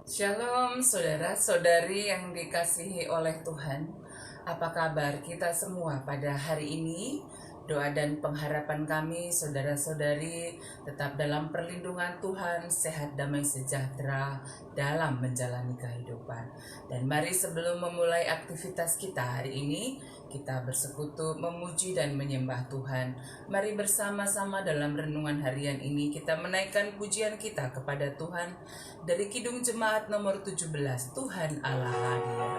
Shalom saudara-saudari yang dikasihi oleh Tuhan. Apa kabar kita semua pada hari ini? Doa dan pengharapan kami saudara-saudari tetap dalam perlindungan Tuhan, sehat, damai, sejahtera dalam menjalani kehidupan. Dan mari sebelum memulai aktivitas kita hari ini, kita bersekutu memuji dan menyembah Tuhan. Mari bersama-sama dalam renungan harian ini kita menaikkan pujian kita kepada Tuhan dari Kidung Jemaat nomor 17, Tuhan Allah hadir.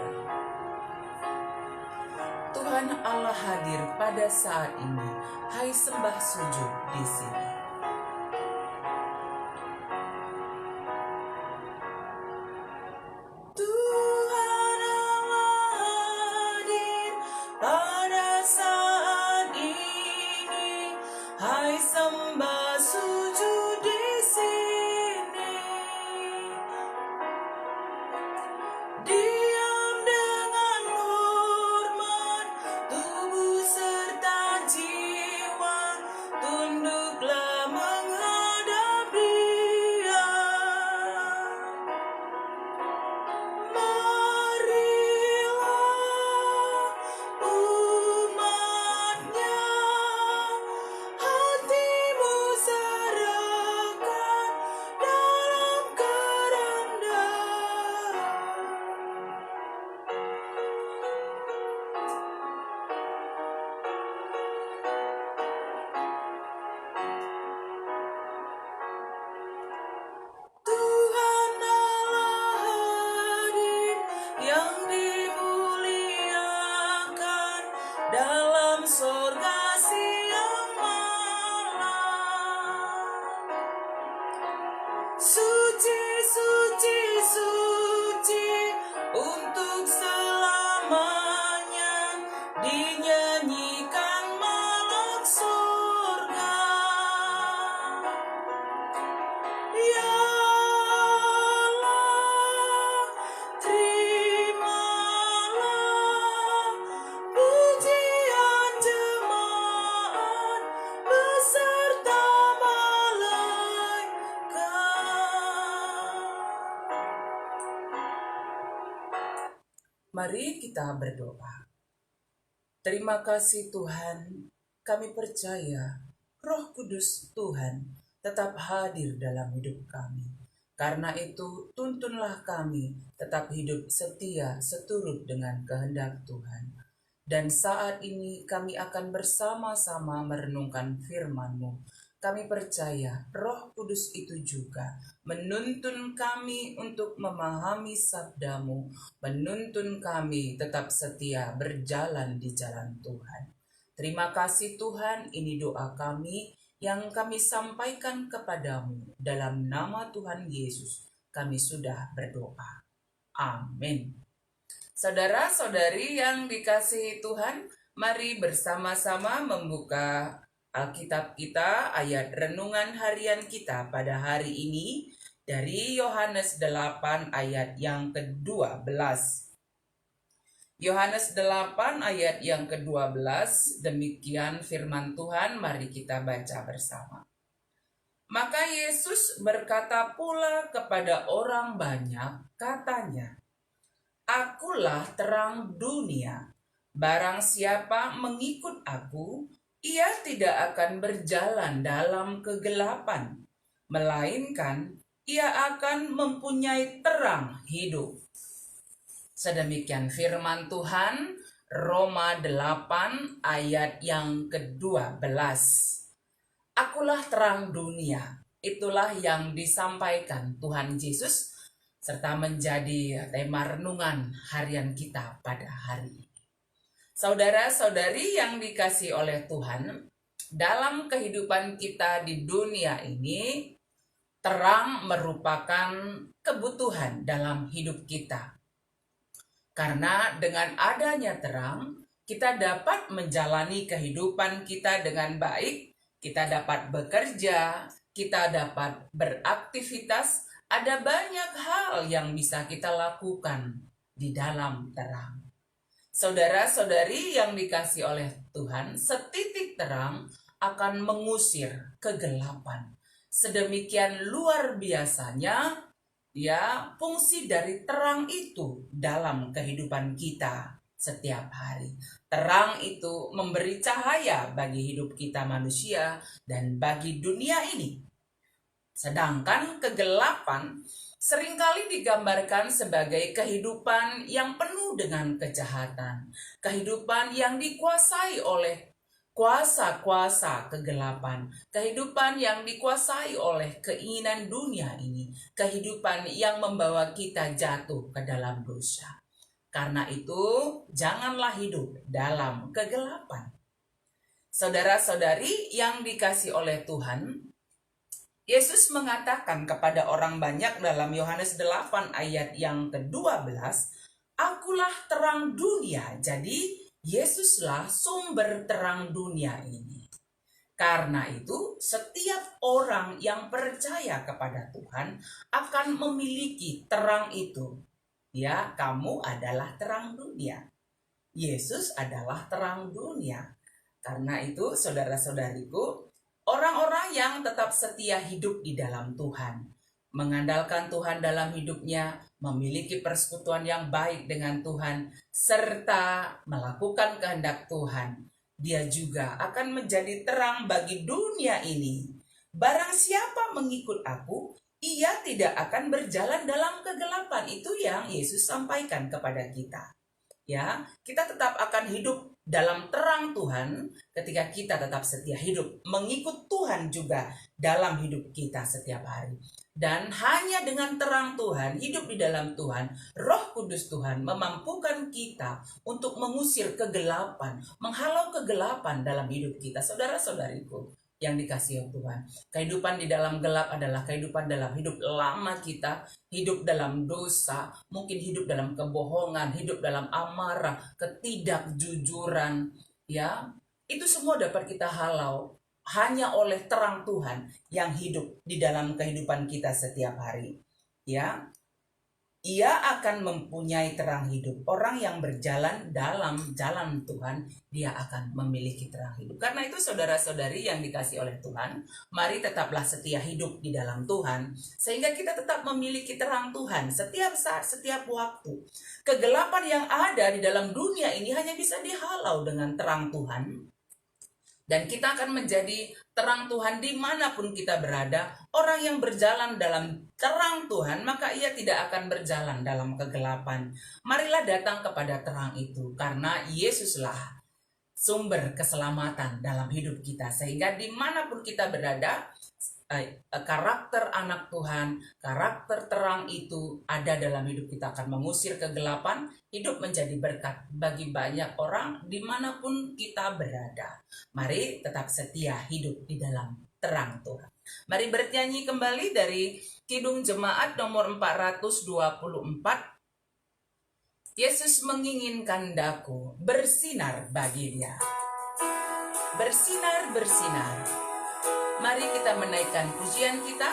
Tuhan Allah hadir pada saat ini. Hai sembah sujud di sini. Tuhan Allah hadir pada saat ini. Hai sembah sujud di sini. Diam dengan hormat, tubuh serta jiwa, tunduklah menghadap Dia. Marilah umatnya, hatimu serahkan dalam kerendahan. Tuhan Allah hadir yang dimuliakan dalam sorga siang malam. Suci, suci, suci untuk selamanya dinyanyikan malak surga. Ya Allah, terimalah pujian jemaat beserta malaikat. Mari kita berdoa. Terima kasih Tuhan, kami percaya Roh Kudus Tuhan tetap hadir dalam hidup kami. Karena itu, tuntunlah kami tetap hidup setia seturut dengan kehendak Tuhan. Dan saat ini kami akan bersama-sama merenungkan firman-Mu. Kami percaya Roh Kudus itu juga menuntun kami untuk memahami sabda-Mu, menuntun kami tetap setia berjalan di jalan Tuhan. Terima kasih Tuhan, ini doa kami yang kami sampaikan kepadamu dalam nama Tuhan Yesus. Kami sudah berdoa. Amin. Saudara-saudari yang dikasihi Tuhan, mari bersama-sama membuka Alkitab kita, ayat renungan harian kita pada hari ini dari Yohanes 8 ayat yang ke-12. Yohanes 8 ayat yang ke-12, demikian firman Tuhan, mari kita baca bersama. Maka Yesus berkata pula kepada orang banyak, katanya, Akulah terang dunia. Barang siapa mengikut aku, ia tidak akan berjalan dalam kegelapan, melainkan ia akan mempunyai terang hidup. Sedemikian firman Tuhan, Roma 8 ayat yang ke-12. Akulah terang dunia. Itulah yang disampaikan Tuhan Yesus serta menjadi tema renungan harian kita pada hari ini. Saudara-saudari yang dikasihi oleh Tuhan, dalam kehidupan kita di dunia ini, terang merupakan kebutuhan dalam hidup kita. Karena dengan adanya terang, kita dapat menjalani kehidupan kita dengan baik, kita dapat bekerja, kita dapat beraktivitas, ada banyak hal yang bisa kita lakukan di dalam terang. Saudara-saudari yang dikasihi oleh Tuhan, setitik terang akan mengusir kegelapan. Sedemikian luar biasanya Ya, fungsi dari terang itu dalam kehidupan kita setiap hari. Terang itu memberi cahaya bagi hidup kita manusia dan bagi dunia ini. Sedangkan kegelapan seringkali digambarkan sebagai kehidupan yang penuh dengan kejahatan, kehidupan yang dikuasai oleh kuasa-kuasa kegelapan, kehidupan yang dikuasai oleh keinginan dunia ini, kehidupan yang membawa kita jatuh ke dalam dosa. Karena itu, janganlah hidup dalam kegelapan. Saudara-saudari yang dikasihi oleh Tuhan, Yesus mengatakan kepada orang banyak dalam Yohanes 8 ayat yang ke-12, "Akulah terang dunia." Jadi, Yesuslah sumber terang dunia ini. Karena itu, setiap orang yang percaya kepada Tuhan akan memiliki terang itu. Ya, kamu adalah terang dunia. Yesus adalah terang dunia. Karena itu, saudara-saudariku, orang-orang yang tetap setia hidup di dalam Tuhan, mengandalkan Tuhan dalam hidupnya, memiliki persekutuan yang baik dengan Tuhan, serta melakukan kehendak Tuhan, dia juga akan menjadi terang bagi dunia ini. Barang siapa mengikut aku, ia tidak akan berjalan dalam kegelapan. Itu yang Yesus sampaikan kepada kita. Ya, kita tetap akan hidup dalam terang Tuhan ketika kita tetap setia hidup, mengikut Tuhan juga dalam hidup kita setiap hari. Dan hanya dengan terang Tuhan, hidup di dalam Tuhan, Roh Kudus Tuhan memampukan kita untuk mengusir kegelapan, menghalau kegelapan dalam hidup kita. Saudara-saudariku yang dikasihi Tuhan, kehidupan di dalam gelap adalah kehidupan dalam hidup lama kita, hidup dalam dosa, mungkin hidup dalam kebohongan, hidup dalam amarah, ketidakjujuran, ya. Itu semua dapat kita halau hanya oleh terang Tuhan yang hidup di dalam kehidupan kita setiap hari. Ya, ia akan mempunyai terang hidup. Orang yang berjalan dalam jalan Tuhan, dia akan memiliki terang hidup. Karena itu saudara-saudari yang dikasihi oleh Tuhan, mari tetaplah setia hidup di dalam Tuhan, sehingga kita tetap memiliki terang Tuhan setiap saat, setiap waktu. Kegelapan yang ada di dalam dunia ini hanya bisa dihalau dengan terang Tuhan. Dan kita akan menjadi terang Tuhan dimanapun kita berada. Orang yang berjalan dalam terang Tuhan, maka ia tidak akan berjalan dalam kegelapan. Marilah datang kepada terang itu, karena Yesuslah sumber keselamatan dalam hidup kita. Sehingga dimanapun kita berada, karakter anak Tuhan, karakter terang itu ada dalam hidup kita, akan mengusir kegelapan, hidup menjadi berkat bagi banyak orang dimanapun kita berada. Mari tetap setia hidup di dalam terang Tuhan. Mari bernyanyi kembali dari Kidung Jemaat nomor 424. Yesus menginginkan daku bersinar bagi dia. Bersinar, bersinar. Mari kita menaikkan pujian kita,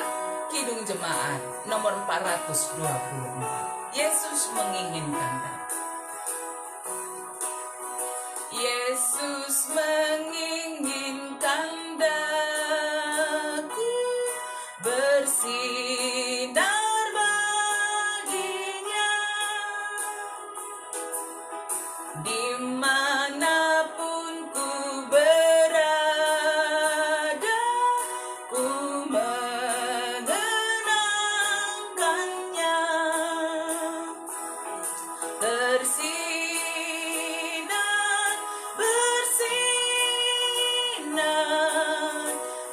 Kidung Jemaat nomor 424. Yesus menginginkan daku. Yesus menginginkan daku bersinar baginya, dimanapun ku berada, ku mengenangkannya. Bersinar, bersinar,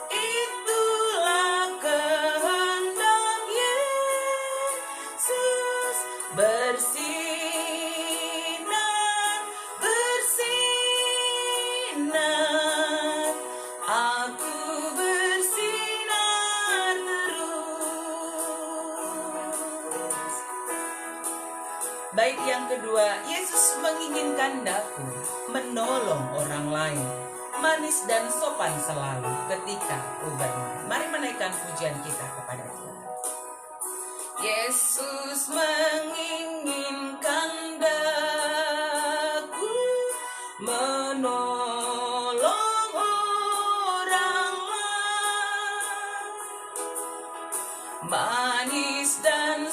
itulah kehendak Yesus. Bersinar, bersinar, aku bersinar terus. Baik, yang kedua, Yesus menginginkan daku menolong orang lain, manis dan sopan selalu ketika ku bermohon. Mari menaikkan pujian kita kepada Tuhan. Yesus menginginkan daku menolong orang lain, manis dan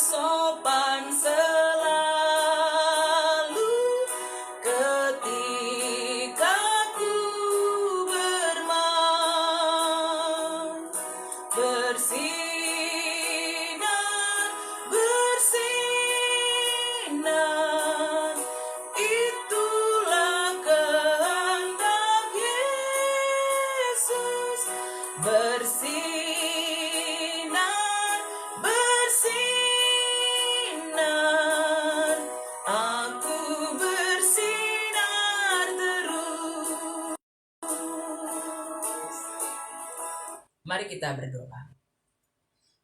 kita berdoa.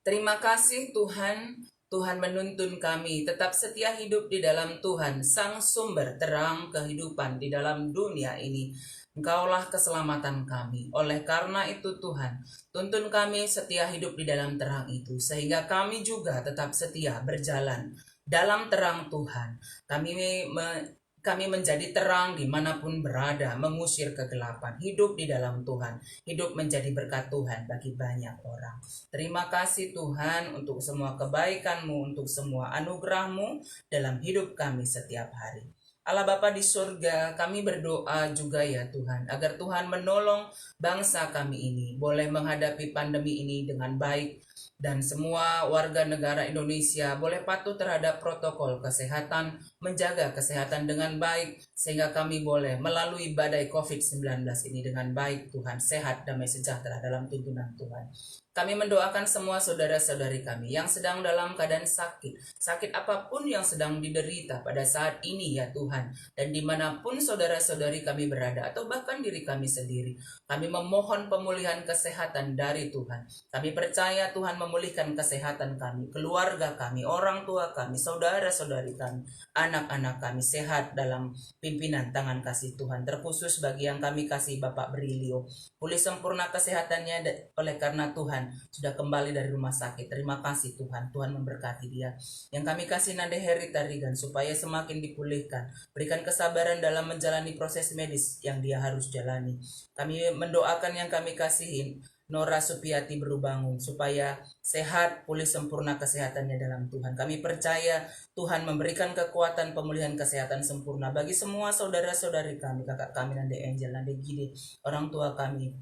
Terima kasih Tuhan, Tuhan menuntun kami tetap setia hidup di dalam Tuhan, Sang Sumber terang kehidupan di dalam dunia ini. Engkaulah keselamatan kami. Oleh karena itu Tuhan, tuntun kami setia hidup di dalam terang itu, sehingga kami juga tetap setia berjalan dalam terang Tuhan. Kami menjadi terang dimanapun berada, mengusir kegelapan, hidup di dalam Tuhan, hidup menjadi berkat Tuhan bagi banyak orang. Terima kasih Tuhan untuk semua kebaikan-Mu, untuk semua anugerah-Mu dalam hidup kami setiap hari. Allah Bapa di surga, kami berdoa juga ya Tuhan, agar Tuhan menolong bangsa kami ini, boleh menghadapi pandemi ini dengan baik, dan semua warga negara Indonesia boleh patuh terhadap protokol kesehatan, menjaga kesehatan dengan baik, sehingga kami boleh melalui badai COVID-19 ini dengan baik Tuhan, sehat, damai sejahtera dalam tuntunan Tuhan. Kami mendoakan semua saudara-saudari kami yang sedang dalam keadaan sakit apapun yang sedang diderita pada saat ini ya Tuhan, dan dimanapun saudara-saudari kami berada, atau bahkan diri kami sendiri, kami memohon pemulihan kesehatan dari Tuhan. Kami percaya Tuhan memulihkan kesehatan kami, keluarga kami, orang tua kami, saudara-saudari kami, anak-anak kami sehat dalam pimpinan tangan kasih Tuhan. Terkhusus bagi yang kami kasih Bapak Brilio, pulih sempurna kesehatannya oleh karena Tuhan sudah kembali dari rumah sakit. Terima kasih Tuhan, Tuhan memberkati dia. Yang kami kasih Nade Heri Tarigan supaya semakin dipulihkan, berikan kesabaran dalam menjalani proses medis yang dia harus jalani. Kami mendoakan yang kami kasihin Nora Supiati Berubangun supaya sehat, pulih sempurna kesehatannya dalam Tuhan. Kami percaya Tuhan memberikan kekuatan pemulihan kesehatan sempurna bagi semua saudara-saudari kami, kakak kami Nande Angel, Nande Gide, orang tua kami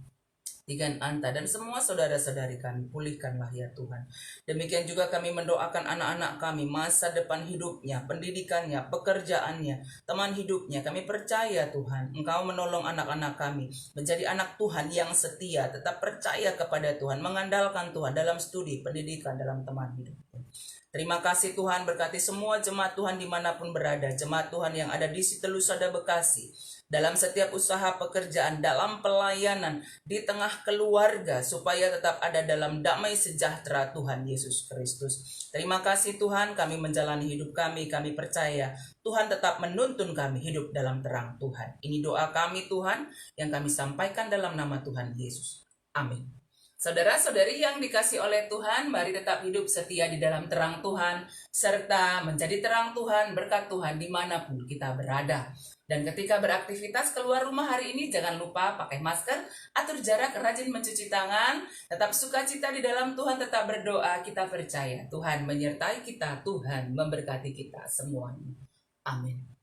Tigan Anta, dan semua saudara-saudari kami, pulihkanlah ya Tuhan. Demikian juga kami mendoakan anak-anak kami, masa depan hidupnya, pendidikannya, pekerjaannya, teman hidupnya. Kami percaya Tuhan, Engkau menolong anak-anak kami menjadi anak Tuhan yang setia, tetap percaya kepada Tuhan, mengandalkan Tuhan dalam studi, pendidikan, dalam teman hidup. Terima kasih Tuhan, berkati semua jemaat Tuhan dimanapun berada, jemaat Tuhan yang ada di Sitelusada Bekasi, dalam setiap usaha pekerjaan, dalam pelayanan, di tengah keluarga, supaya tetap ada dalam damai sejahtera Tuhan Yesus Kristus. Terima kasih Tuhan, kami menjalani hidup kami percaya Tuhan tetap menuntun kami hidup dalam terang Tuhan. Ini doa kami Tuhan, yang kami sampaikan dalam nama Tuhan Yesus. Amin. Saudara-saudari yang dikasih oleh Tuhan, mari tetap hidup setia di dalam terang Tuhan, serta menjadi terang Tuhan, berkat Tuhan dimanapun kita berada. Dan ketika beraktivitas keluar rumah hari ini, jangan lupa pakai masker, atur jarak, rajin mencuci tangan, tetap sukacita di dalam Tuhan, tetap berdoa, kita percaya Tuhan menyertai kita, Tuhan memberkati kita semuanya. Amin.